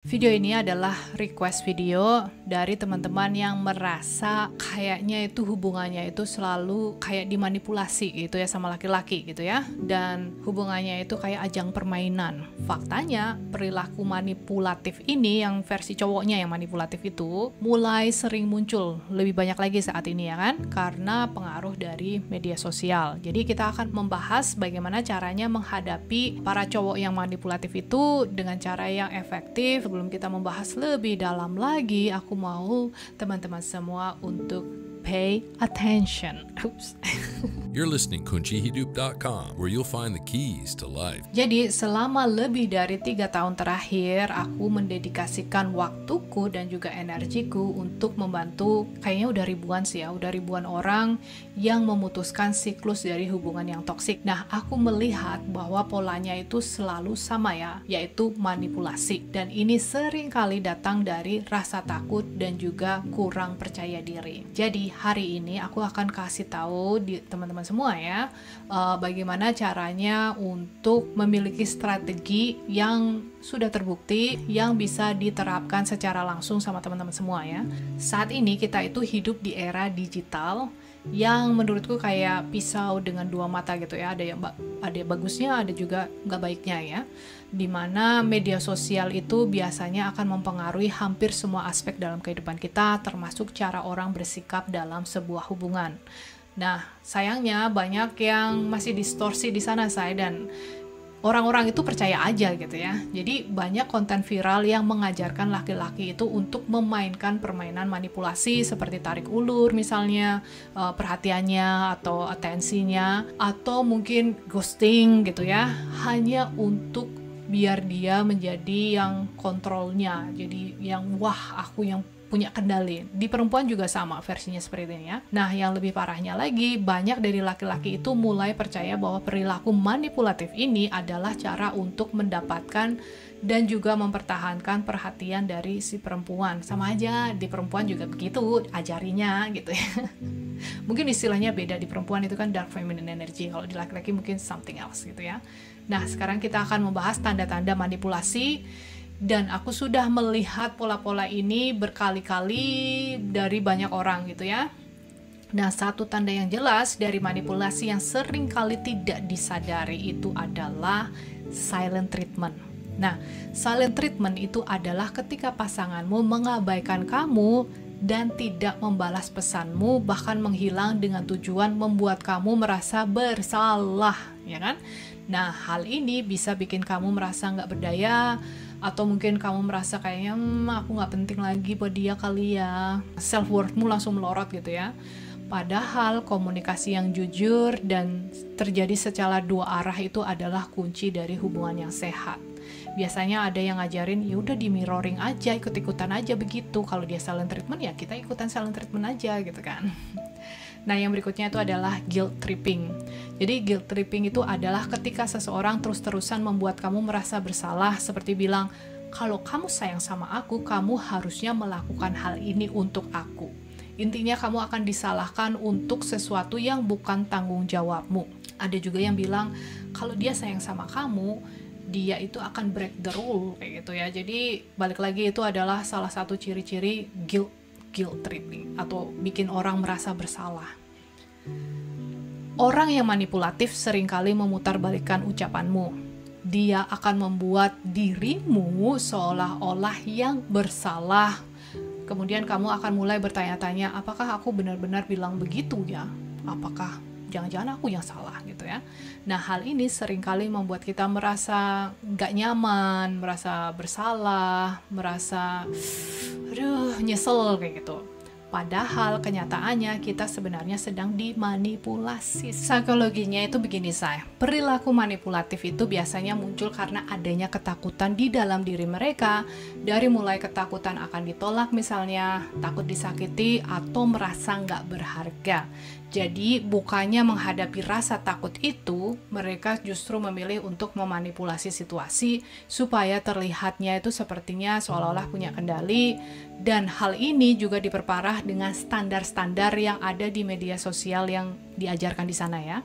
Video ini adalah request video dari teman-teman yang merasa kayaknya itu hubungannya itu selalu kayak dimanipulasi gitu ya sama laki-laki gitu ya, dan hubungannya itu kayak ajang permainan. Faktanya perilaku manipulatif ini, yang versi cowoknya yang manipulatif itu mulai sering muncul lebih banyak lagi saat ini ya kan, karena pengaruh dari media sosial. Jadi kita akan membahas bagaimana caranya menghadapi para cowok yang manipulatif itu dengan cara yang efektif. Sebelum kita membahas lebih dalam lagi, aku mau teman-teman semua untuk pay attention. Oops. You're listening kuncihidup.com, where you'll find the keys to life. Jadi selama lebih dari 3 tahun terakhir, aku mendedikasikan waktuku dan juga energiku untuk membantu, kayaknya udah ribuan sih ya, udah ribuan orang yang memutuskan siklus dari hubungan yang toksik. Nah, aku melihat bahwa polanya itu selalu sama ya, yaitu manipulasi. Dan ini sering kali datang dari rasa takut dan juga kurang percaya diri. Jadi hari ini aku akan kasih tahu di teman-teman semua ya, bagaimana caranya untuk memiliki strategi yang sudah terbukti, yang bisa diterapkan secara langsung sama teman-teman semua ya. Saat ini kita itu hidup di era digital yang menurutku kayak pisau dengan dua mata gitu ya, ada yang bagusnya, ada juga nggak baiknya ya, dimana media sosial itu biasanya akan mempengaruhi hampir semua aspek dalam kehidupan kita, termasuk cara orang bersikap dalam sebuah hubungan. Nah, sayangnya banyak yang masih distorsi di sana dan orang-orang itu percaya aja gitu ya. Jadi banyak konten viral yang mengajarkan laki-laki itu untuk memainkan permainan manipulasi seperti tarik ulur misalnya, perhatiannya atau atensinya, atau mungkin ghosting gitu ya, hanya untuk biar dia menjadi yang kontrolnya, jadi yang wah aku yang punya kendali. Di perempuan juga sama versinya seperti ini ya. Nah, yang lebih parahnya lagi, banyak dari laki-laki itu mulai percaya bahwa perilaku manipulatif ini adalah cara untuk mendapatkan dan juga mempertahankan perhatian dari si perempuan. Sama aja, di perempuan juga begitu, ajarinya gitu ya. Mungkin istilahnya beda, di perempuan itu kan dark feminine energy, kalau di laki-laki mungkin something else gitu ya. Nah, sekarang kita akan membahas tanda-tanda manipulasi. Dan aku sudah melihat pola-pola ini berkali-kali dari banyak orang gitu ya. Nah, satu tanda yang jelas dari manipulasi yang sering kali tidak disadari itu adalah silent treatment. Nah, silent treatment itu adalah ketika pasanganmu mengabaikan kamu dan tidak membalas pesanmu, bahkan menghilang dengan tujuan membuat kamu merasa bersalah, ya kan? Nah, hal ini bisa bikin kamu merasa nggak berdaya, atau mungkin kamu merasa kayaknya aku nggak penting lagi buat dia kali ya, self worthmu langsung melorot gitu ya. Padahal komunikasi yang jujur dan terjadi secara dua arah itu adalah kunci dari hubungan yang sehat. Biasanya ada yang ngajarin ya udah di mirroring aja, ikut-ikutan aja begitu. Kalau dia silent treatment ya kita ikutan silent treatment aja gitu kan. Nah, yang berikutnya itu adalah guilt tripping. Jadi guilt tripping itu adalah ketika seseorang terus-terusan membuat kamu merasa bersalah, seperti bilang, kalau kamu sayang sama aku, kamu harusnya melakukan hal ini untuk aku. Intinya kamu akan disalahkan untuk sesuatu yang bukan tanggung jawabmu. Ada juga yang bilang, kalau dia sayang sama kamu, dia itu akan break the rule kayak gitu ya. Jadi balik lagi, itu adalah salah satu ciri-ciri guilt tripping atau bikin orang merasa bersalah. Orang yang manipulatif seringkali memutarbalikkan ucapanmu. Dia akan membuat dirimu seolah-olah yang bersalah. Kemudian kamu akan mulai bertanya-tanya, apakah aku benar-benar bilang begitu ya? Apakah jangan-jangan aku yang salah gitu ya? Nah, hal ini seringkali membuat kita merasa gak nyaman, merasa bersalah, merasa nyesel kayak gitu. Padahal kenyataannya kita sebenarnya sedang dimanipulasi. Psikologinya itu begini say, perilaku manipulatif itu biasanya muncul karena adanya ketakutan di dalam diri mereka, dari mulai ketakutan akan ditolak misalnya, takut disakiti, atau merasa nggak berharga. Jadi bukannya menghadapi rasa takut itu, mereka justru memilih untuk memanipulasi situasi supaya terlihatnya itu sepertinya seolah-olah punya kendali. Dan hal ini juga diperparah dengan standar-standar yang ada di media sosial yang diajarkan di sana ya.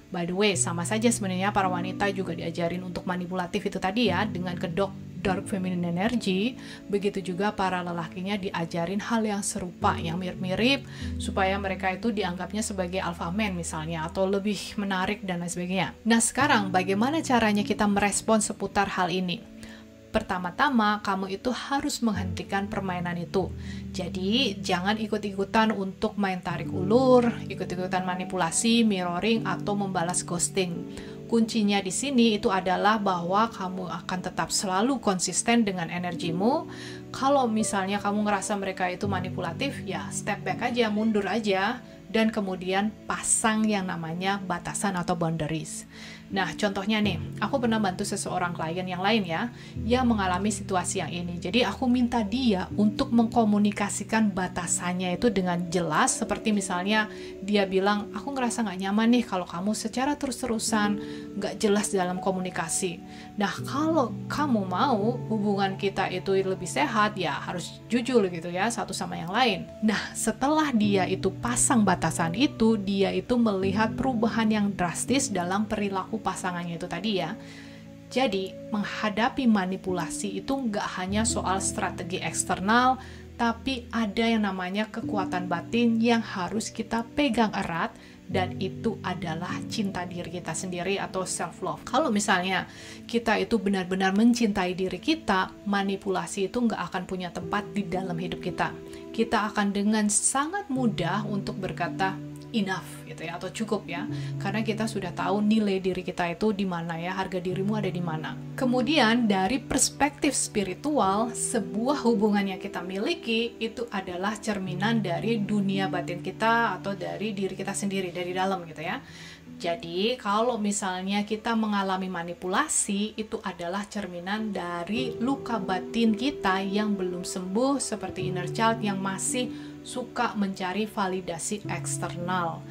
By the way, sama saja sebenarnya para wanita juga diajarin untuk manipulatif itu tadi ya, dengan kedok dark feminine energy, begitu juga para lelakinya diajarin hal yang serupa, yang mirip-mirip, supaya mereka itu dianggapnya sebagai alpha man misalnya, atau lebih menarik dan lain sebagainya. Nah sekarang bagaimana caranya kita merespon seputar hal ini? Pertama-tama, kamu itu harus menghentikan permainan itu. Jadi, jangan ikut-ikutan untuk main tarik ulur, ikut-ikutan manipulasi, mirroring, atau membalas ghosting. Kuncinya di sini itu adalah bahwa kamu akan tetap selalu konsisten dengan energimu. Kalau misalnya kamu ngerasa mereka itu manipulatif, ya step back aja, mundur aja, dan kemudian pasang yang namanya batasan atau boundaries. Nah, contohnya nih, aku pernah bantu seseorang klien yang lain ya, yang mengalami situasi yang ini. Jadi aku minta dia untuk mengkomunikasikan batasannya itu dengan jelas, seperti misalnya dia bilang, aku ngerasa nggak nyaman nih kalau kamu secara terus-terusan nggak jelas dalam komunikasi. Nah, kalau kamu mau hubungan kita itu lebih sehat, ya harus jujur gitu ya, satu sama yang lain. Nah, setelah dia itu pasang batasan itu, dia itu melihat perubahan yang drastis dalam perilaku pasangannya itu tadi ya. Jadi, menghadapi manipulasi itu nggak hanya soal strategi eksternal, tapi ada yang namanya kekuatan batin yang harus kita pegang erat, dan itu adalah cinta diri kita sendiri atau self-love. Kalau misalnya kita itu benar-benar mencintai diri kita, manipulasi itu nggak akan punya tempat di dalam hidup kita. Kita akan dengan sangat mudah untuk berkata, enough gitu ya, atau cukup ya, karena kita sudah tahu nilai diri kita itu di mana ya, harga dirimu ada di mana. Kemudian dari perspektif spiritual, sebuah hubungan yang kita miliki itu adalah cerminan dari dunia batin kita atau dari diri kita sendiri, dari dalam gitu ya. Jadi kalau misalnya kita mengalami manipulasi, itu adalah cerminan dari luka batin kita yang belum sembuh, seperti inner child yang masih suka mencari validasi eksternal.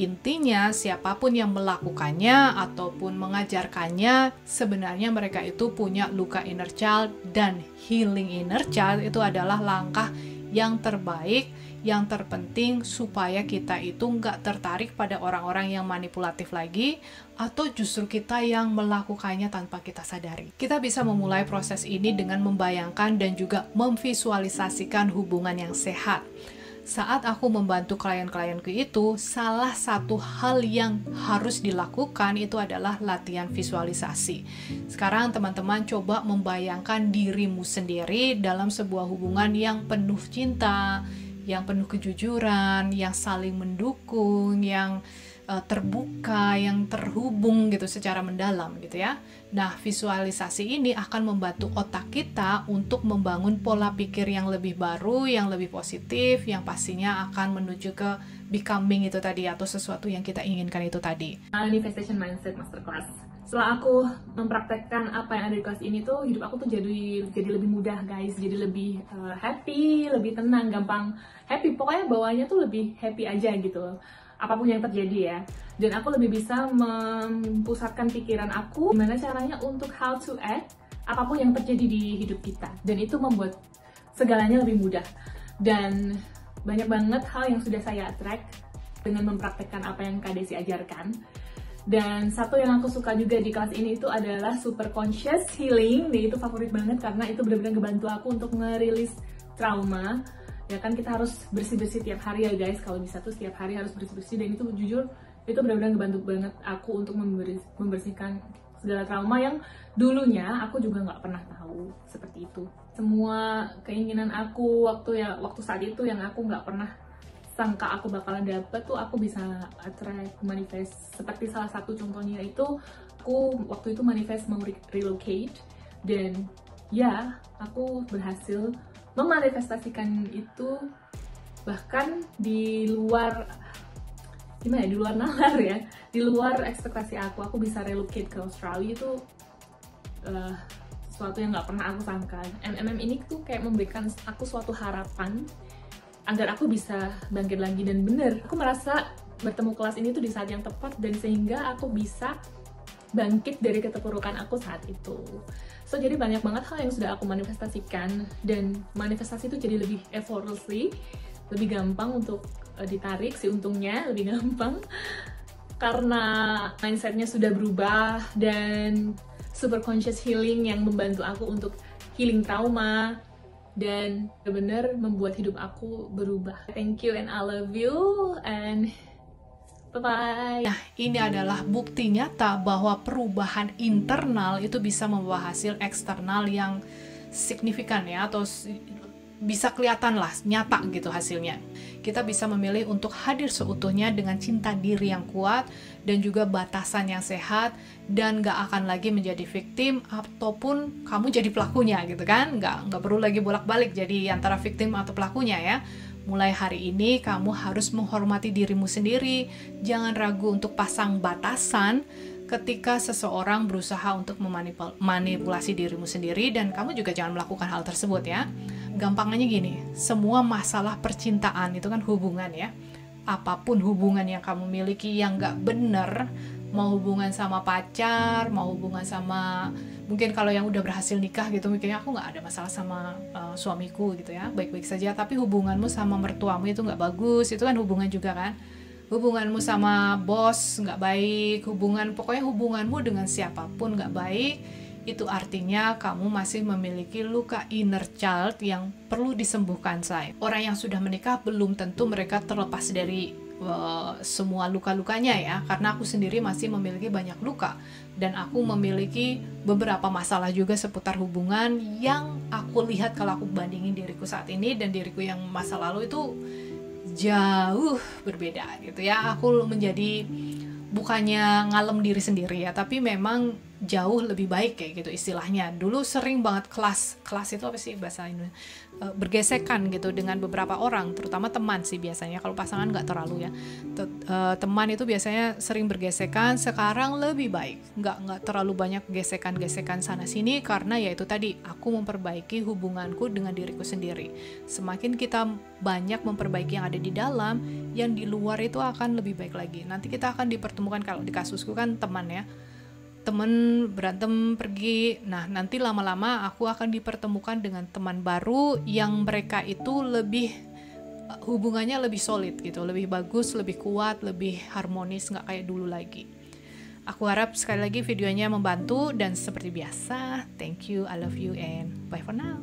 Intinya siapapun yang melakukannya ataupun mengajarkannya, sebenarnya mereka itu punya luka inner child, dan healing inner child itu adalah langkah yang terbaik, yang terpenting supaya kita itu nggak tertarik pada orang-orang yang manipulatif lagi, atau justru kita yang melakukannya tanpa kita sadari. Kita bisa memulai proses ini dengan membayangkan dan juga memvisualisasikan hubungan yang sehat. Saat aku membantu klien-klienku itu, salah satu hal yang harus dilakukan itu adalah latihan visualisasi. Sekarang teman-teman coba membayangkan dirimu sendiri dalam sebuah hubungan yang penuh cinta, yang penuh kejujuran, yang saling mendukung, yang terbuka, yang terhubung gitu secara mendalam gitu ya. Nah, visualisasi ini akan membantu otak kita untuk membangun pola pikir yang lebih baru, yang lebih positif, yang pastinya akan menuju ke becoming itu tadi, atau sesuatu yang kita inginkan itu tadi. Manifestation Mindset Masterclass. Setelah aku mempraktekkan apa yang ada di kelas ini tuh, hidup aku tuh jadi lebih mudah guys, jadi lebih happy, lebih tenang, gampang happy. Pokoknya bawahnya tuh lebih happy aja gitu, apapun yang terjadi ya. Dan aku lebih bisa mempusatkan pikiran aku gimana caranya untuk how to act apapun yang terjadi di hidup kita. Dan itu membuat segalanya lebih mudah. Dan banyak banget hal yang sudah saya attract dengan mempraktekkan apa yang Kak Desi ajarkan. Dan satu yang aku suka juga di kelas ini itu adalah super conscious healing. Dan itu favorit banget karena itu benar-benar ngebantu aku untuk ngerilis trauma. Ya kan, kita harus bersih-bersih tiap hari ya guys. Kalau bisa tuh setiap hari harus bersih-bersih. Dan itu jujur, itu benar-benar ngebantu banget aku untuk membersihkan segala trauma yang dulunya aku juga nggak pernah tahu seperti itu. Semua keinginan aku waktu saat itu yang aku nggak pernah sangka aku bakalan dapet tuh, aku bisa attract, manifest. Seperti salah satu contohnya itu, aku waktu itu manifest mau relocate, dan ya aku berhasil memanifestasikan itu, bahkan di luar di luar nalar ya, di luar ekspektasi aku bisa relocate ke Australia. Itu sesuatu yang nggak pernah aku sangka. MMM ini tuh kayak memberikan aku suatu harapan agar aku bisa bangkit lagi. Dan bener, aku merasa bertemu kelas ini tuh di saat yang tepat, dan sehingga aku bisa bangkit dari keterpurukan aku saat itu. So, jadi banyak banget hal yang sudah aku manifestasikan, dan manifestasi itu jadi lebih effortlessly, lebih gampang untuk ditarik, sih untungnya lebih gampang karena mindsetnya sudah berubah, dan super conscious healing yang membantu aku untuk healing trauma, dan benar-benar membuat hidup aku berubah. Thank you and I love you and bye-bye. Nah, ini adalah bukti nyata bahwa perubahan internal itu bisa membawa hasil eksternal yang signifikan ya, atau bisa kelihatan lah, nyata gitu hasilnya. Kita bisa memilih untuk hadir seutuhnya dengan cinta diri yang kuat dan juga batasan yang sehat, dan gak akan lagi menjadi victim ataupun kamu jadi pelakunya gitu kan. Gak perlu lagi bolak-balik jadi antara victim atau pelakunya ya. Mulai hari ini kamu harus menghormati dirimu sendiri, jangan ragu untuk pasang batasan ketika seseorang berusaha untuk memanipulasi dirimu sendiri, dan kamu juga jangan melakukan hal tersebut ya. Gampangnya gini, semua masalah percintaan itu kan hubungan ya. Apapun hubungan yang kamu miliki yang gak bener, mau hubungan sama pacar, mau hubungan sama, mungkin kalau yang udah berhasil nikah gitu, mikirnya aku gak ada masalah sama suamiku gitu ya, baik-baik saja, tapi hubunganmu sama mertuamu itu gak bagus, itu kan hubungan juga kan. Hubunganmu sama bos nggak baik, pokoknya hubunganmu dengan siapapun nggak baik, itu artinya kamu masih memiliki luka inner child yang perlu disembuhkan, say. Orang yang sudah menikah belum tentu mereka terlepas dari semua luka-lukanya ya, karena aku sendiri masih memiliki banyak luka, dan aku memiliki beberapa masalah juga seputar hubungan yang aku lihat kalau aku bandingin diriku saat ini dan diriku yang masa lalu itu jauh berbeda gitu ya. Aku menjadi bukannya ngalem diri sendiri ya, tapi memang jauh lebih baik kayak gitu istilahnya. Dulu sering banget kelas itu apa sih bahasa Indonesia, bergesekan gitu dengan beberapa orang, terutama teman sih biasanya. Kalau pasangan nggak terlalu ya. Teman itu biasanya sering bergesekan. Sekarang lebih baik, nggak terlalu banyak gesekan sana sini, karena ya itu tadi, aku memperbaiki hubunganku dengan diriku sendiri. Semakin kita banyak memperbaiki yang ada di dalam, yang di luar itu akan lebih baik lagi. Nanti kita akan dipertemukan, kalau di kasusku kan teman ya, temen berantem pergi, nah nanti lama-lama aku akan dipertemukan dengan teman baru yang mereka itu lebih hubungannya lebih solid gitu, lebih bagus, lebih kuat, lebih harmonis, nggak kayak dulu lagi. Aku harap sekali lagi videonya membantu, dan seperti biasa, thank you, I love you, and bye for now.